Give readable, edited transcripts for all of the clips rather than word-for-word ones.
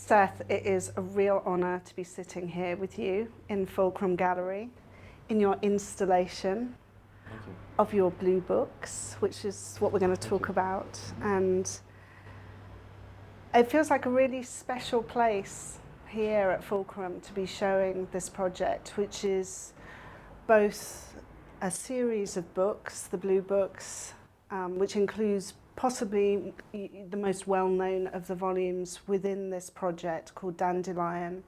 Seth, it is a real honour to be sitting here with you in Fulcrum Gallery in your installation of your blue books, which is what we're going to talk about. And it feels like a really special place here at Fulcrum to be showing this project, which is both a series of books, the blue books, which includes possibly the most well-known of the volumes within this project, called Dandelion,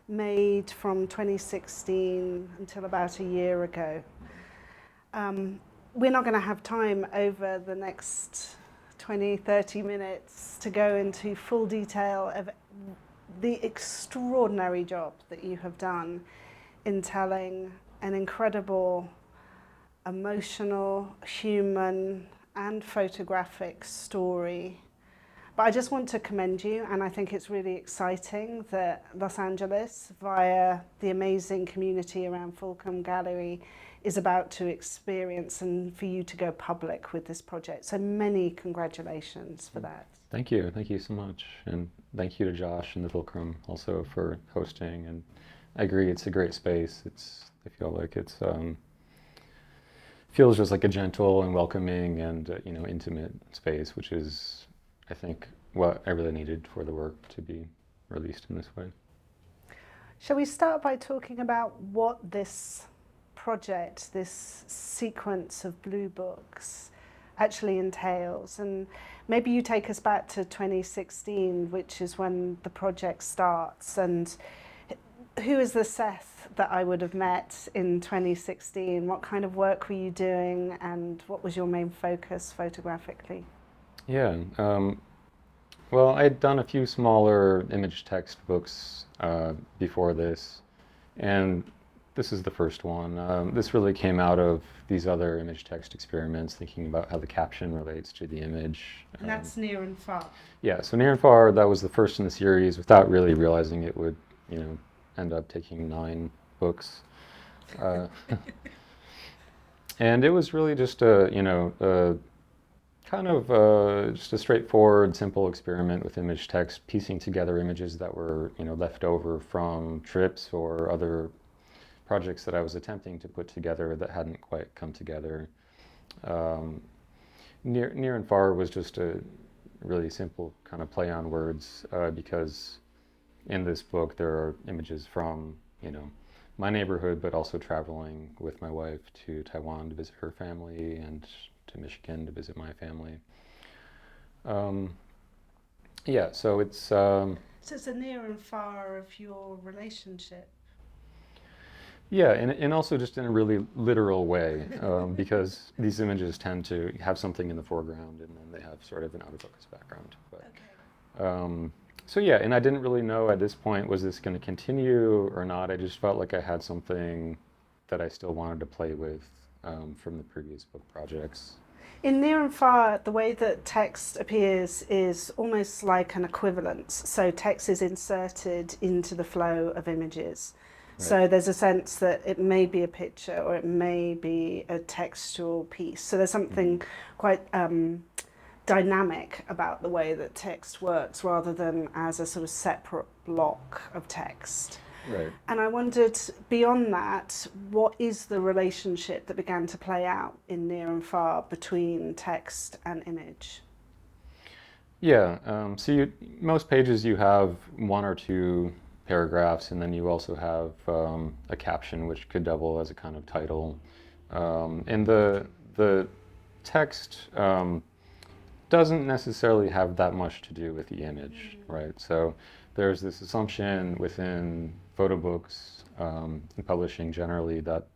made from 2016 until about a year ago. We're not going to have time over the next 20, 30 minutes to go into full detail of the extraordinary job that you have done in telling an incredible, emotional, human, and photographic story. But I just want to commend you, and I think it's really exciting that Los Angeles, via the amazing community around Fulcrum Gallery, is about to experience and for you to go public with this project. So many congratulations for that. Thank you so much. And thank you to Josh and the Fulcrum also for hosting. And I agree, it's a great space. I feel like it's feels just like a gentle and welcoming and intimate space, which is, I think, what I really needed for the work to be released in this way. Shall we start by talking about what this project, this sequence of blue books, actually entails? And maybe you take us back to 2016, which is when the project starts. And who is the Seth that I would have met in 2016? What kind of work were you doing, and what was your main focus photographically? Yeah, well, I had done a few smaller image text books before this, and this is the first one. This really came out of these other image text experiments, thinking about how the caption relates to the image. And that's Near and Far. Yeah, so Near and Far, that was the first in the series, without really realizing it would, end up taking 9 books. And it was really just a kind of just a straightforward, simple experiment with image text, piecing together images that were, left over from trips or other projects that I was attempting to put together that hadn't quite come together. Near and Far was just a really simple kind of play on words, because in this book there are images from, my neighborhood, but also traveling with my wife to Taiwan to visit her family and to Michigan to visit my family. Yeah, so it's... So it's a near and far of your relationship. Yeah, and also just in a really literal way, because these images tend to have something in the foreground and then they have sort of an out-of-focus background. But, okay. So yeah, and I didn't really know at this point, was this going to continue or not? I just felt like I had something that I still wanted to play with from the previous book projects. In Near and Far, the way that text appears is almost like an equivalence. So text is inserted into the flow of images. Right. So there's a sense that it may be a picture or it may be a textual piece. So there's something quite dynamic about the way that text works, rather than as a sort of separate block of text. Right. And I wondered, beyond that, what is the relationship that began to play out in Near and Far between text and image? Yeah, so most pages you have 1 or 2 paragraphs, and then you also have a caption which could double as a kind of title. And the text doesn't necessarily have that much to do with the image, right? So there's this assumption within photo books and publishing generally that,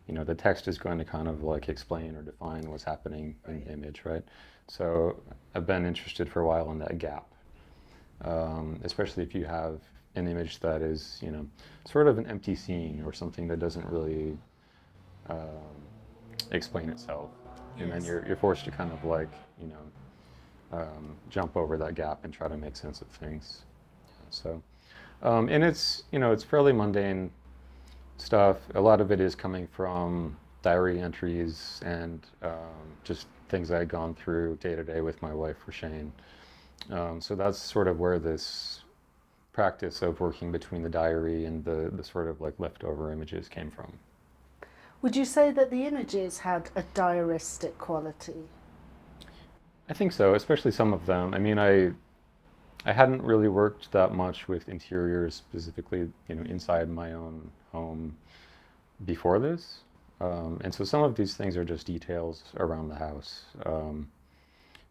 the text is going to kind of like explain or define what's happening in the image, right? So I've been interested for a while in that gap, especially if you have an image that is, sort of an empty scene or something that doesn't really explain itself. And then you're forced to kind of like, jump over that gap and try to make sense of things. So, and it's, it's fairly mundane stuff. A lot of it is coming from diary entries and just things I had gone through day to day with my wife, Shane. So that's sort of where this practice of working between the diary and the sort of like leftover images came from. Would you say that the images had a diaristic quality? I think so, especially some of them. I mean, I hadn't really worked that much with interiors specifically, inside my own home before this. And so some of these things are just details around the house.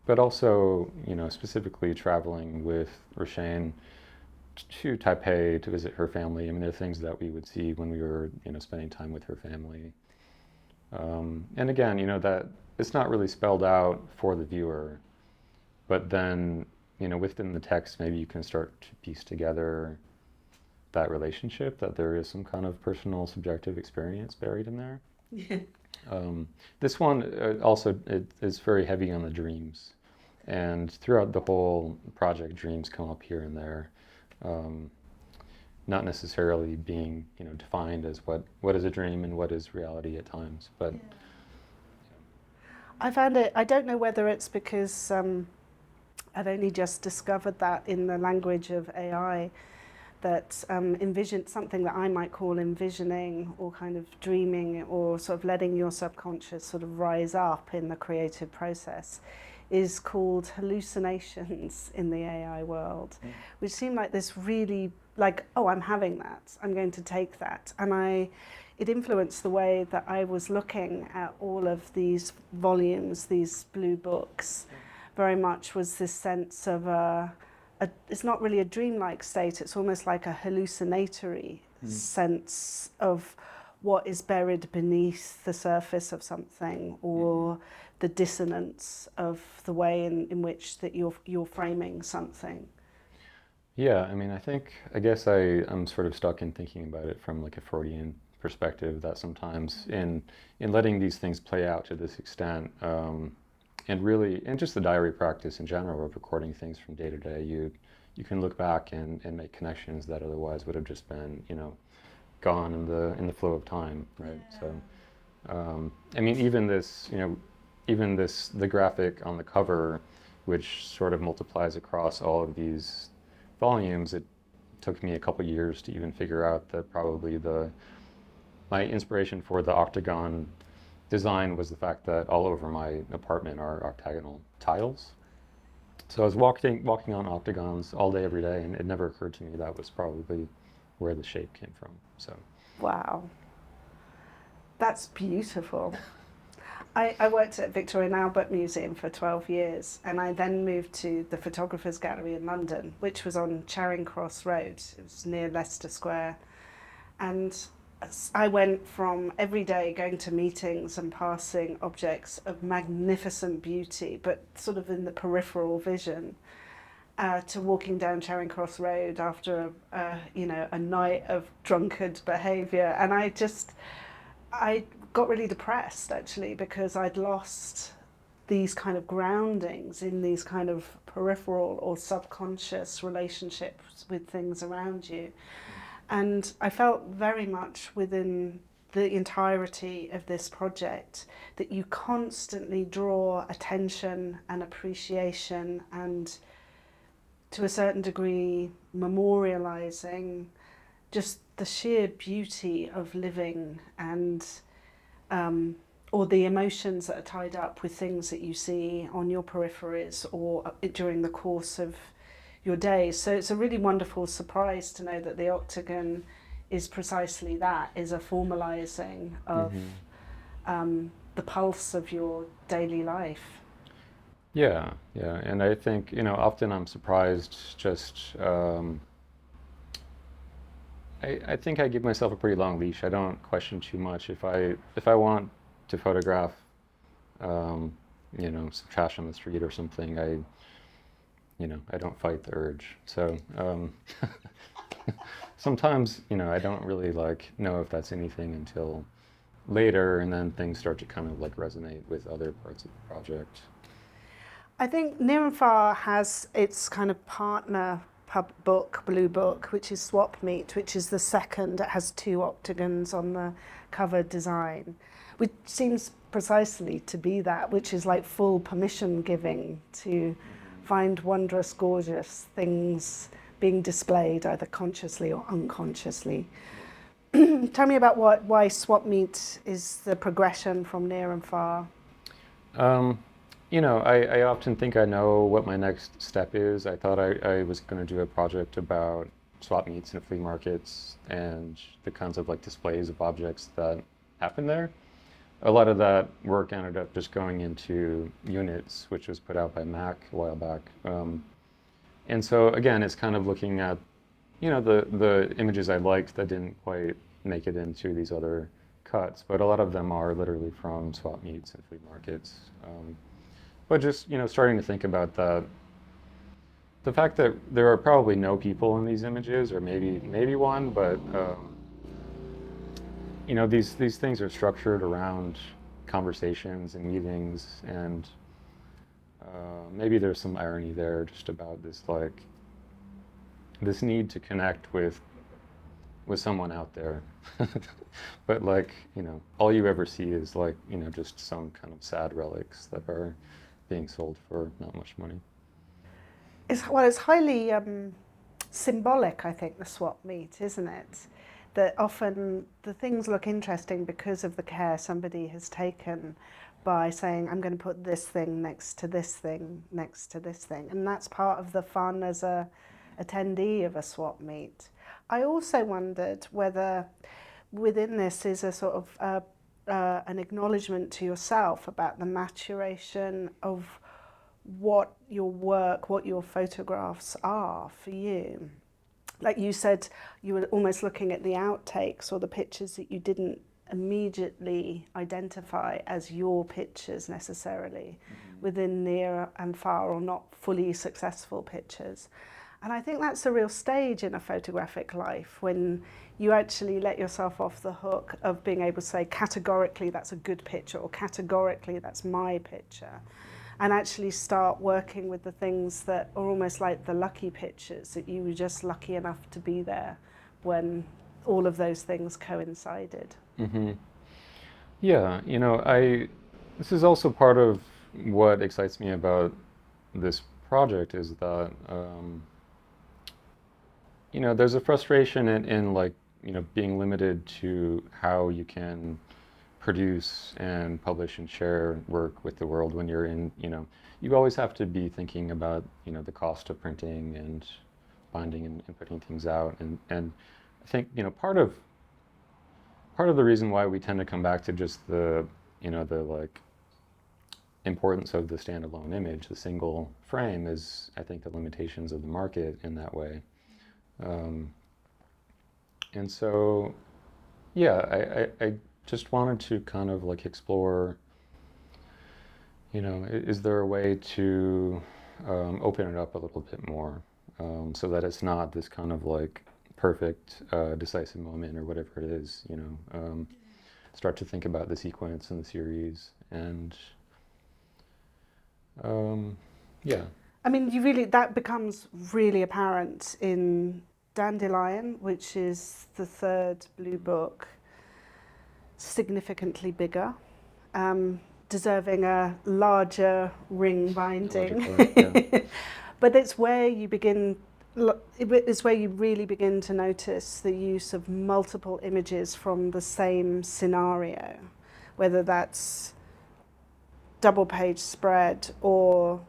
But also, specifically traveling with Roshane to Taipei to visit her family. I mean, there are things that we would see when we were, spending time with her family. And again, that it's not really spelled out for the viewer, but then, within the text, maybe you can start to piece together that relationship, that there is some kind of personal, subjective experience buried in there. Yeah. This one also it is very heavy on the dreams, and throughout the whole project, dreams come up here and there, not necessarily being defined as what is a dream and what is reality at times, but. Yeah. I found it. I don't know whether it's because I've only just discovered that in the language of AI, that something that I might call envisioning or kind of dreaming or sort of letting your subconscious sort of rise up in the creative process is called hallucinations in the AI world, which seem like this really like, oh, I'm having that, I'm going to take that. And it influenced the way that I was looking at all of these volumes, these blue books. Very much was this sense of it's not really a dreamlike state, it's almost like a hallucinatory sense of what is buried beneath the surface of something, or the dissonance of the way in which that you're framing something. Yeah, I mean, I guess I'm sort of stuck in thinking about it from like a Freudian perspective, that sometimes in letting these things play out to this extent, and really, and just the diary practice in general of recording things from day to day, you can look back and make connections that otherwise would have just been, gone in the flow of time, right? Yeah. So, I mean, even the graphic on the cover, which sort of multiplies across all of these volumes, it took me a couple years to even figure out that probably my inspiration for the octagon design was the fact that all over my apartment are octagonal tiles. So I was walking on octagons all day, every day, and it never occurred to me that was probably where the shape came from. So. Wow. That's beautiful. I worked at Victoria and Albert Museum for 12 years, and I then moved to the Photographers Gallery in London, which was on Charing Cross Road. It was near Leicester Square. And I went from every day going to meetings and passing objects of magnificent beauty, but sort of in the peripheral vision, to walking down Charing Cross Road after a night of drunkard behaviour. And I got really depressed, actually, because I'd lost these kind of groundings in these kind of peripheral or subconscious relationships with things around you. And I felt very much within the entirety of this project that you constantly draw attention and appreciation and, to a certain degree, memorializing just the sheer beauty of living, and or the emotions that are tied up with things that you see on your peripheries or during the course of your days. So it's a really wonderful surprise to know that the octagon is precisely that, is a formalizing of the pulse of your daily life. Yeah, and I think, often I'm surprised just, I think I give myself a pretty long leash. I don't question too much. If I want to photograph, some trash on the street or something, I don't fight the urge. So sometimes, I don't really know if that's anything until later, and then things start to kind of resonate with other parts of the project. I think Near and Far has its kind of partner blue book, which is Swap Meet, which is the second. It has 2 octagons on the cover design, which seems precisely to be that, which is like full permission giving to find wondrous, gorgeous things being displayed either consciously or unconsciously. Tell me about why swap meet is the progression from near and far. I often think I know what my next step is. I thought I was going to do a project about swap meets and flea markets and the kinds of like displays of objects that happen there. A lot of that work ended up just going into Units, which was put out by Mac a while back. And so again, it's kind of looking at, the images I liked that didn't quite make it into these other cuts, but a lot of them are literally from swap meets and flea markets. But just, starting to think about that, the fact that there are probably no people in these images, or maybe one, but these things are structured around conversations and meetings, and maybe there's some irony there just about this need to connect with someone out there. But all you ever see is just some kind of sad relics that are being sold for not much money. It's highly symbolic, I think, the swap meet, isn't it? That often the things look interesting because of the care somebody has taken by saying, I'm going to put this thing next to this thing, next to this thing. And that's part of the fun as a attendee of a swap meet. I also wondered whether within this is a sort of an acknowledgement to yourself about the maturation of what your work, what your photographs are for you. Like you said, you were almost looking at the outtakes or the pictures that you didn't immediately identify as your pictures necessarily within near and far or not fully successful pictures. And I think that's a real stage in a photographic life when you actually let yourself off the hook of being able to say categorically that's a good picture or categorically that's my picture, and actually start working with the things that are almost like the lucky pictures, that you were just lucky enough to be there when all of those things coincided. Mm-hmm. Yeah, this is also part of what excites me about this project is that, there's a frustration in being limited to how you can produce and publish and share work with the world when you're in, you always have to be thinking about, the cost of printing and binding and putting things out. And I think, part of the reason why we tend to come back to just the importance of the standalone image, the single frame, is I think the limitations of the market in that way. And so, yeah, I just wanted to kind of explore, is there a way to open it up a little bit more so that it's not this kind of perfect decisive moment or whatever it is, start to think about the sequence and the series and yeah. I mean, that becomes really apparent in Dandelion, which is the third blue book, significantly bigger, deserving a larger ring binding. Yeah. But it's where you really begin to notice the use of multiple images from the same scenario, whether that's double page spread or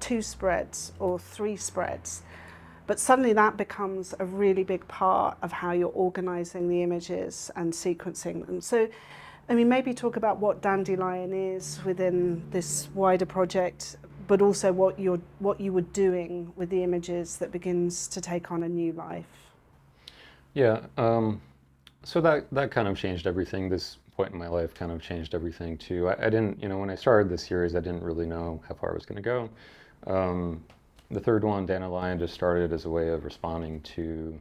2 spreads or 3 spreads. But suddenly that becomes a really big part of how you're organizing the images and sequencing them. So, I mean, maybe talk about what Dandelion is within this wider project, but also what you were doing with the images that begins to take on a new life. Yeah, so that kind of changed everything. This point in my life kind of changed everything too. I didn't, when I started this series, I didn't really know how far I was going to go. The third one, Dandelion, just started as a way of responding to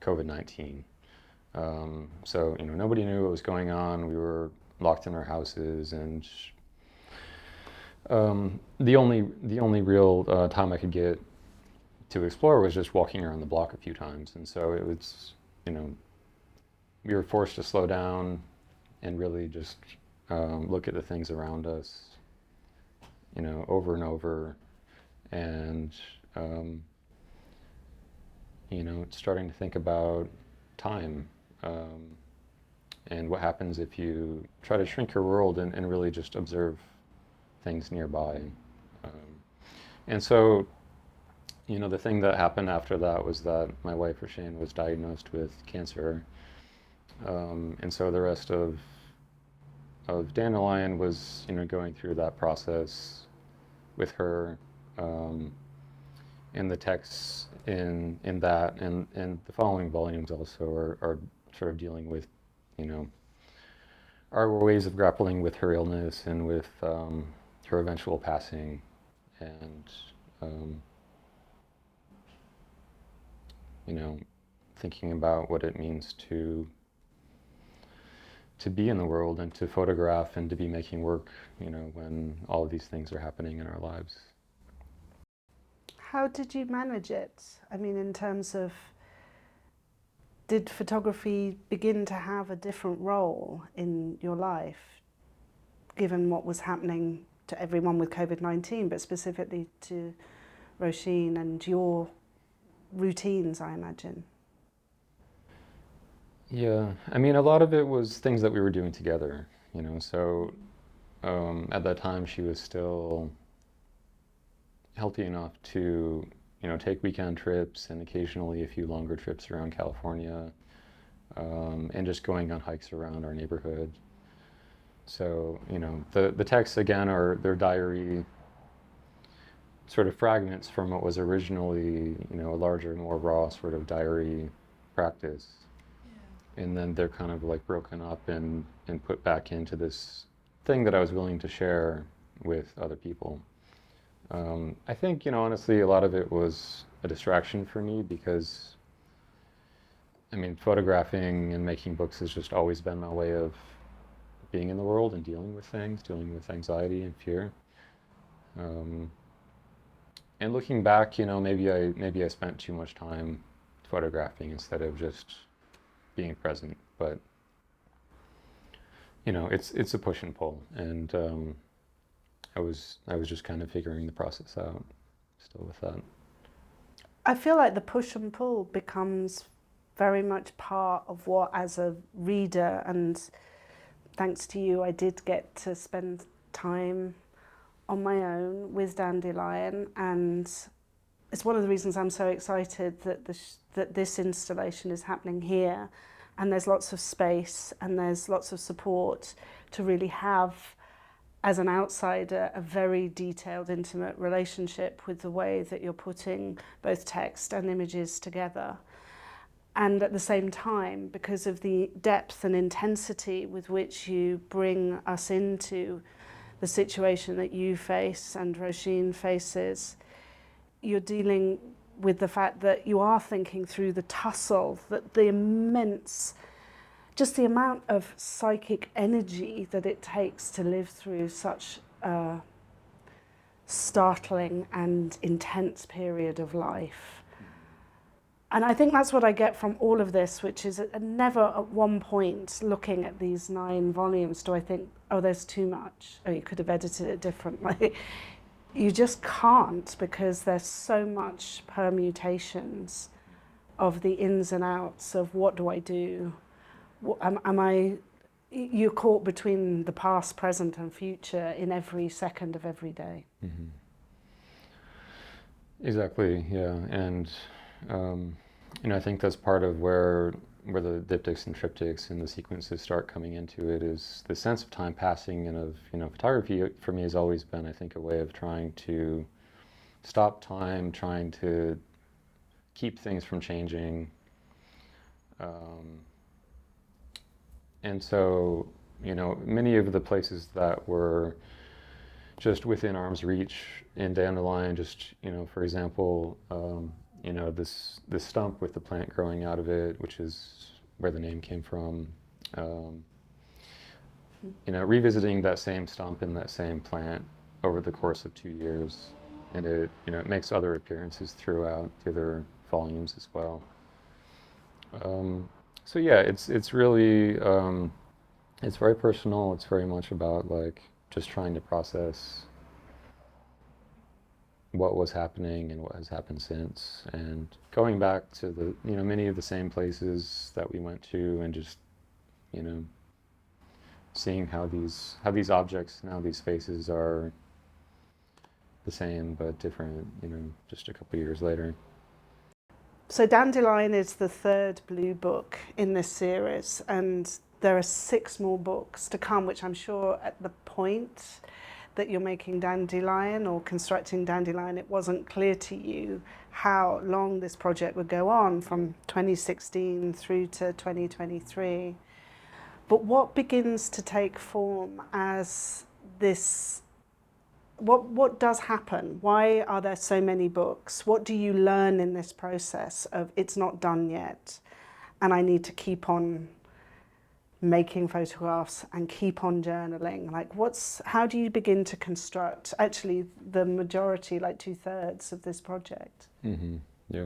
COVID-19. So, nobody knew what was going on. We were locked in our houses, and the only real time I could get to explore was just walking around the block a few times. And so it was, we were forced to slow down and really just look at the things around us, over and over. And starting to think about time, and what happens if you try to shrink your world and really just observe things nearby. And so, the thing that happened after that was that my wife, Roshane, was diagnosed with cancer. And so the rest of Dandelion was, going through that process with her. And the texts in that and the following volumes also are sort of dealing with, our ways of grappling with her illness and with her eventual passing, and thinking about what it means to be in the world and to photograph and to be making work, when all of these things are happening in our lives. How did you manage it? I mean, in terms of, did photography begin to have a different role in your life, given what was happening to everyone with COVID-19, but specifically to Roisin and your routines, I imagine? Yeah, I mean, a lot of it was things that we were doing together, so at that time she was still healthy enough to, take weekend trips and occasionally a few longer trips around California, and just going on hikes around our neighborhood. So, the texts again are their diary sort of fragments from what was originally, a larger, more raw sort of diary practice. And then they're kind of like broken up and put back into this thing that I was willing to share with other people. I think, honestly, a lot of it was a distraction for me because, I mean, photographing and making books has just always been my way of being in the world and dealing with things, dealing with anxiety and fear. And looking back, maybe I spent too much time photographing instead of just being present. But it's a push and pull, and I was just kind of figuring the process out still with that. I feel like the push and pull becomes very much part of what, as a reader, and thanks to you, I did get to spend time on my own with Dandelion, and it's one of the reasons I'm so excited that that this installation is happening here, and there's lots of space and there's lots of support to really have, as an outsider, a very detailed, intimate relationship with the way that you're putting both text and images together. And at the same time, because of the depth and intensity with which you bring us into the situation that you face and Roisin faces, you're dealing with the fact that you are thinking through the tussle, that the immense, just the amount of psychic energy that it takes to live through such a startling and intense period of life. And I think that's what I get from all of this, which is never at one point looking at these 9 volumes do I think, oh, there's too much, oh, you could have edited it differently. You just can't, because there's so much permutations of the ins and outs of what do I do? You're caught between the past, present and future in every second of every day. Mm-hmm. Exactly, yeah. And I think that's part of where the diptychs and triptychs and the sequences start coming into it, is the sense of time passing, and of, photography for me has always been, I think, a way of trying to stop time, trying to keep things from changing. And so, many of the places that were just within arm's reach in Dandelion, just, for example, this stump with the plant growing out of it, which is where the name came from. Revisiting that same stump and that same plant over the course of 2 years, and it makes other appearances throughout the other volumes as well. So yeah, it's really it's very personal. It's very much about just trying to process what was happening and what has happened since, and going back to the, many of the same places that we went to, and just, seeing how these objects now, these spaces are the same but different, just a couple years later. So Dandelion is the third blue book in this series, and there are 6 more books to come, which I'm sure at the point that you're making Dandelion or constructing Dandelion, it wasn't clear to you how long this project would go on from 2016 through to 2023. But what begins to take form as this? What does happen? Why are there so many books? What do you learn in this process of it's not done yet and I need to keep on making photographs and keep on journaling? Like how do you begin to construct actually the majority, like 2/3 of this project? Mm-hmm. Yeah.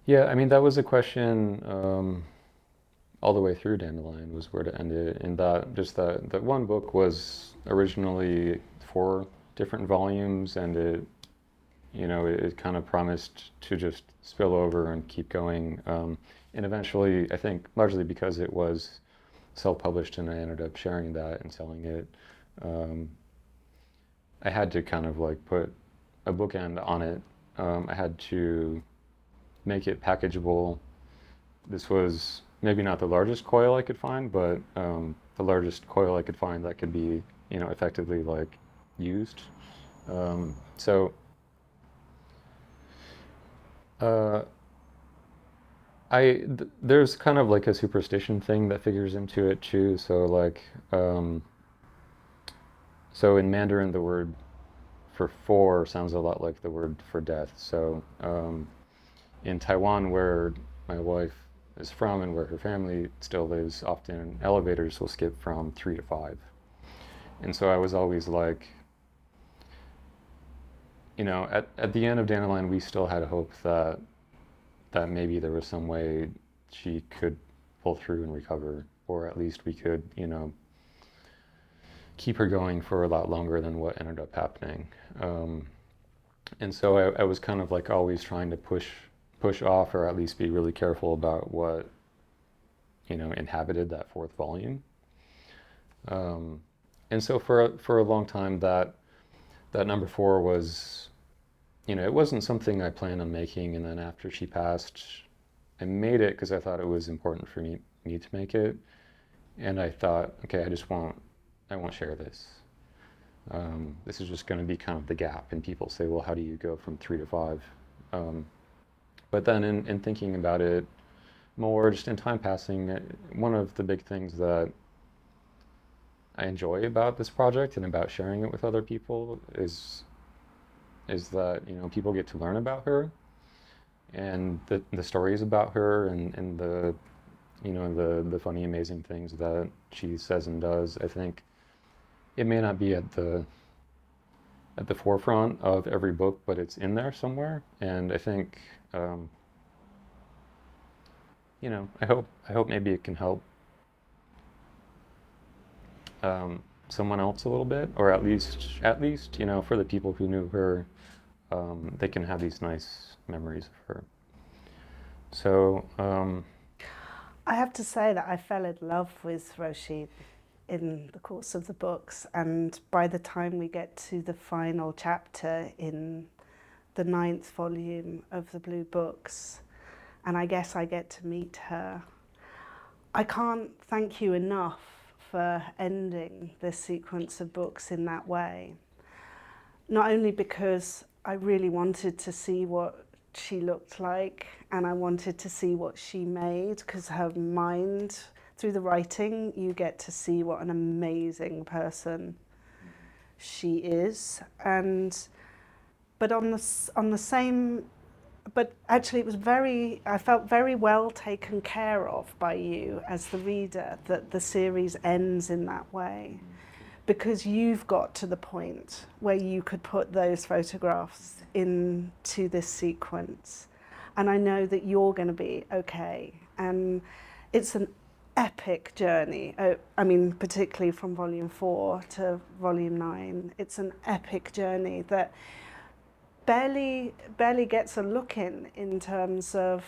Yeah, I mean, that was a question all the way through Dandelion, was where to end it. And that one book was originally 4 different volumes, and it kind of promised to just spill over and keep going. And eventually, I think largely because it was self-published and I ended up sharing that and selling it, I had to kind of like put a bookend on it. I had to make it packageable. This was maybe not the largest coil I could find, but the largest coil I could find that could be, effectively like used. So there's kind of like a superstition thing that figures into it too. So like, so in Mandarin, the word for 4 sounds a lot like the word for death. So in Taiwan, where my wife is from and where her family still lives, often elevators will skip from 3 to 5. And so I was always like, at the end of Dandelion, we still had hope that maybe there was some way she could pull through and recover, or at least we could, keep her going for a lot longer than what ended up happening. And so I was kind of like always trying to push off, or at least be really careful about what, inhabited that 4th volume. And so for a long time, that number 4 was, it wasn't something I planned on making. And then after she passed, I made it because I thought it was important for me to make it. And I thought, okay, I won't share this. This is just going to be kind of the gap. And people say, well, how do you go from 3 to 5? But then in thinking about it more, just in time passing, one of the big things that I enjoy about this project and about sharing it with other people is that, people get to learn about her, and the stories about her, and the, the funny, amazing things that she says and does. I think it may not be at the forefront of every book, but it's in there somewhere. And I think, I hope maybe it can help someone else a little bit, or at least, for the people who knew her, they can have these nice memories of her. So I have to say that I fell in love with Jo-hsin in the course of the books, and by the time we get to the final chapter in the 9th volume of the Blue Books, and I guess I get to meet her, I can't thank you enough for ending this sequence of books in that way. Not only because I really wanted to see what she looked like, and I wanted to see what she made, because her mind, through the writing, you get to see what an amazing person she is. But actually it was I felt very well taken care of by you as the reader, that the series ends in that way, because you've got to the point where you could put those photographs into this sequence, and I know that you're going to be okay. And it's epic journey. I mean, particularly from volume 4 to volume 9. It's an epic journey that barely gets a look in terms of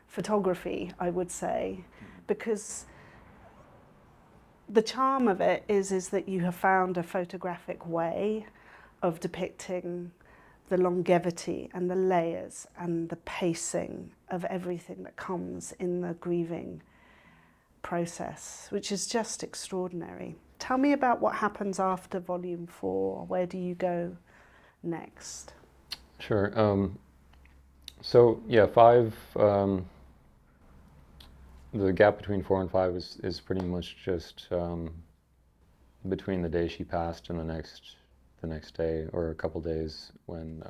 photography, I would say, because the charm of it is that you have found a photographic way of depicting the longevity and the layers and the pacing of everything that comes in the grieving process, which is just extraordinary. Tell me about what happens after volume 4. Where do you go next? Sure. So yeah, 5. The gap between 4 and 5 is pretty much just between the day she passed and the next day or a couple days when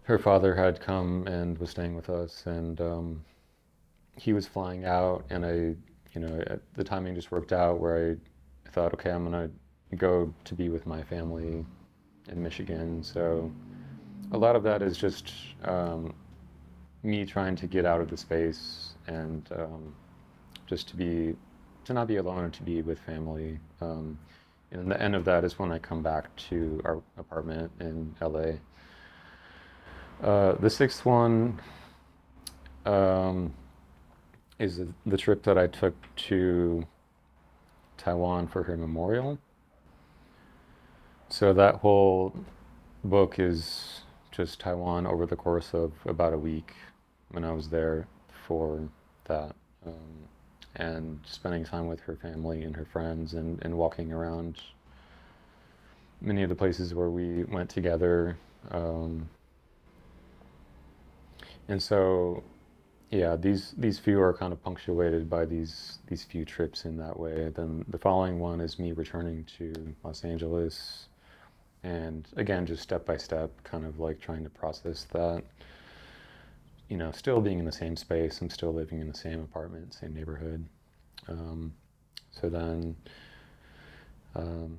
her father had come and was staying with us, and he was flying out, and the timing just worked out where I thought, okay, I'm gonna go to be with my family in Michigan. So a lot of that is just me trying to get out of the space and just to not be alone and to be with family. And the end of that is when I come back to our apartment in LA. The sixth one is the trip that I took to Taiwan for her memorial. So that whole book is just Taiwan over the course of about a week when I was there for that, and spending time with her family and her friends, and walking around many of the places where we went together. And so, yeah, these few are kind of punctuated by these few trips in that way. Then the following one is me returning to Los Angeles, and again, just step by step, kind of like trying to process that. Still being in the same space, I'm still living in the same apartment, same neighborhood. So then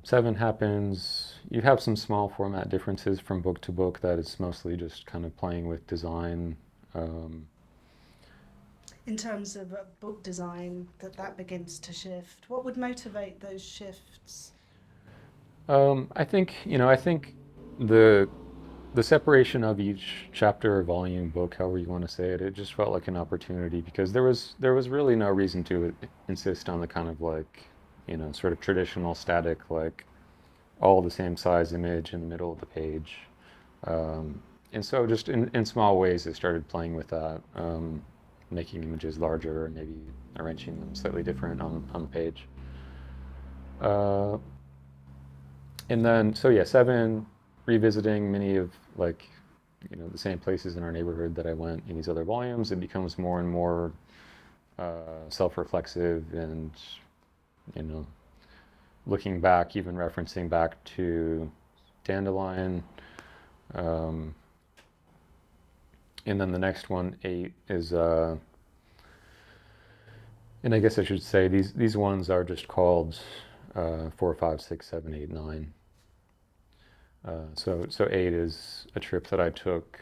7 happens. You have some small format differences from book to book that is mostly just kind of playing with design. In terms of book design, that begins to shift. What would motivate those shifts? I think the separation of each chapter or volume, book, however you want to say it, it just felt like an opportunity, because there was really no reason to insist on the kind of like, sort of traditional static, like all the same size image in the middle of the page. And so just in small ways, I started playing with that, making images larger, maybe arranging them slightly different on the page. And then, so yeah, 7, revisiting many of like, the same places in our neighborhood that I went in these other volumes. It becomes more and more self-reflexive, and, looking back, even referencing back to Dandelion. And then the next one, 8, is, and I guess I should say these ones are just called 4, 5, 6, 7, 8, 9. So 8 is a trip that I took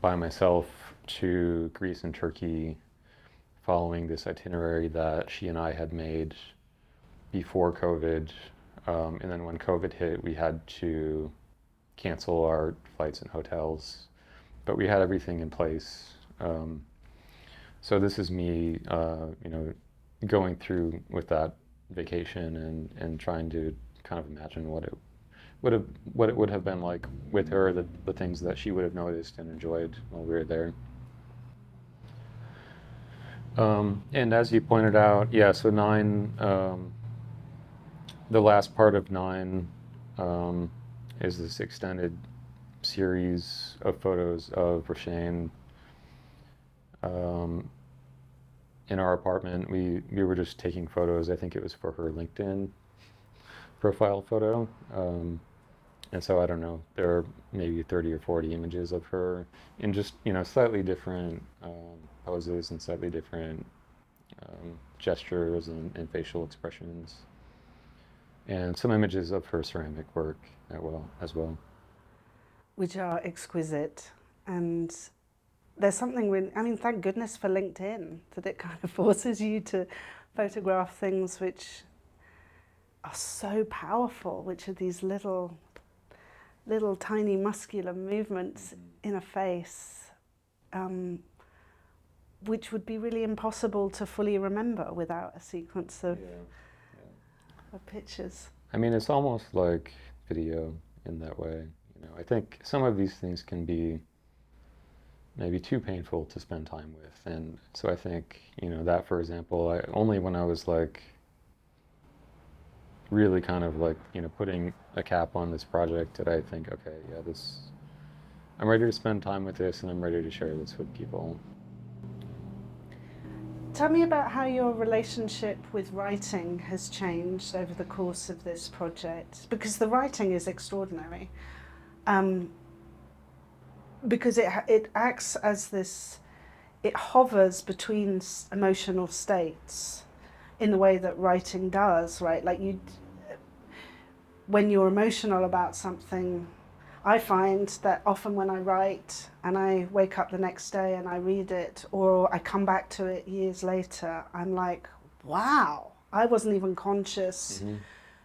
by myself to Greece and Turkey, following this itinerary that she and I had made before COVID. And then when COVID hit, we had to cancel our flights and hotels, but we had everything in place. So this is me, going through with that vacation, and trying to kind of imagine what it would have been like with her, the things that she would have noticed and enjoyed while we were there. And as you pointed out, yeah, so 9, the last part of 9 is this extended series of photos of Jo-hsin. In our apartment, we were just taking photos. I think it was for her LinkedIn profile photo. And so I don't know, there are maybe 30 or 40 images of her in just, slightly different poses and slightly different gestures and facial expressions. And some images of her ceramic work as well. Which are exquisite, and there's something with, I mean, thank goodness for LinkedIn, that it kind of forces you to photograph things which are so powerful, which are these little tiny muscular movements in a face, which would be really impossible to fully remember without a sequence of pictures. I mean, it's almost like video in that way. You know, I think some of these things can be maybe too painful to spend time with, and so I think, you know, that, for example, only when I was like really kind of like, you know, putting a cap on this project did I think, okay, yeah, I'm ready to spend time with this, and I'm ready to share this with people. Tell me about how your relationship with writing has changed over the course of this project, because the writing is extraordinary. Because it acts as this, it hovers between emotional states in the way that writing does, right? Like when you're emotional about something, I find that often when I write and I wake up the next day and I read it, or I come back to it years later, I'm like, wow, I wasn't even conscious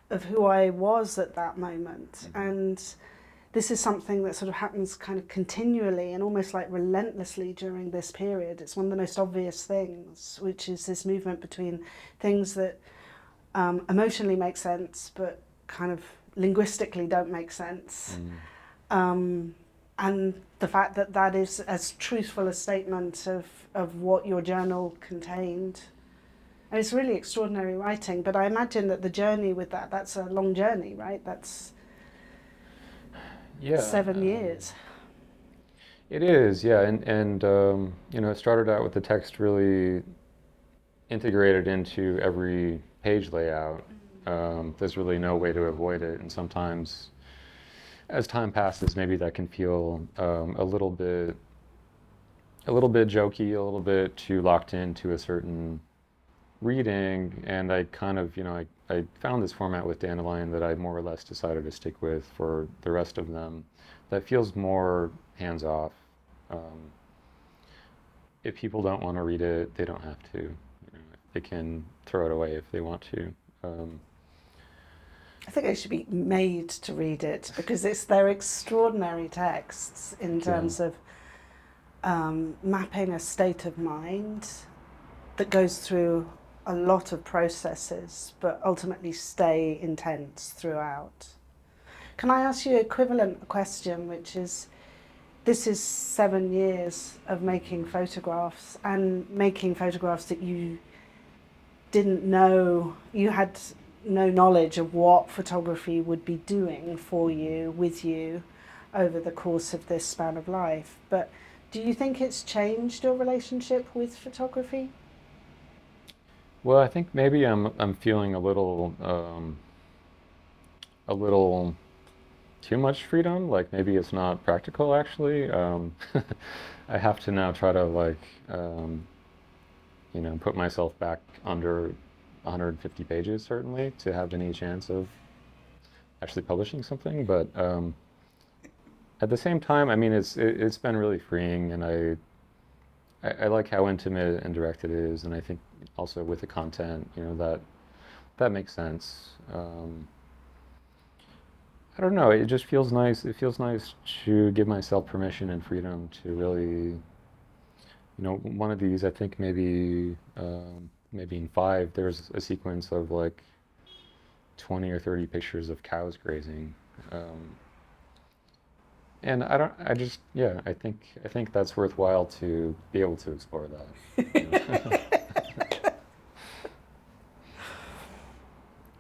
of who I was at that moment. And this is something that sort of happens kind of continually and almost like relentlessly during this period. It's one of the most obvious things, which is this movement between things that emotionally make sense but kind of linguistically don't make sense. And the fact that that is as truthful a statement of what your journal contained. And it's really extraordinary writing, but I imagine that the journey with that's a long journey, right? That's 7 years. It is, yeah, and you know, it started out with the text really integrated into every page layout. There's really no way to avoid it, and sometimes as time passes, maybe that can feel a little bit jokey, a little bit too locked into a certain reading. And I kind of, you know, I found this format with Dandelion that I more or less decided to stick with for the rest of them. That feels more hands-off. If people don't want to read it, they don't have to. You know, they can throw it away if they want to. I think they should be made to read it, because they're extraordinary texts in terms of mapping a state of mind that goes through a lot of processes but ultimately stay intense throughout. Can I ask you an equivalent question, which is, this is 7 years of making photographs, and making photographs that you didn't know, you had no knowledge of what photography would be doing for you, with you, over the course of this span of life. But do you think it's changed your relationship with photography? Well, I think maybe I'm feeling a little too much freedom. Like maybe it's not practical actually. I have to now try to like you know, put myself back under 150 pages certainly to have any chance of actually publishing something. But at the same time, I mean, it's been really freeing, and I like how intimate and direct it is, and I think also with the content, you know, that makes sense. I don't know. It just feels nice. It feels nice to give myself permission and freedom to really, you know, one of these, I think maybe in 5, there's a sequence of like 20 or 30 pictures of cows grazing. And I just, yeah, I think that's worthwhile to be able to explore that. You know?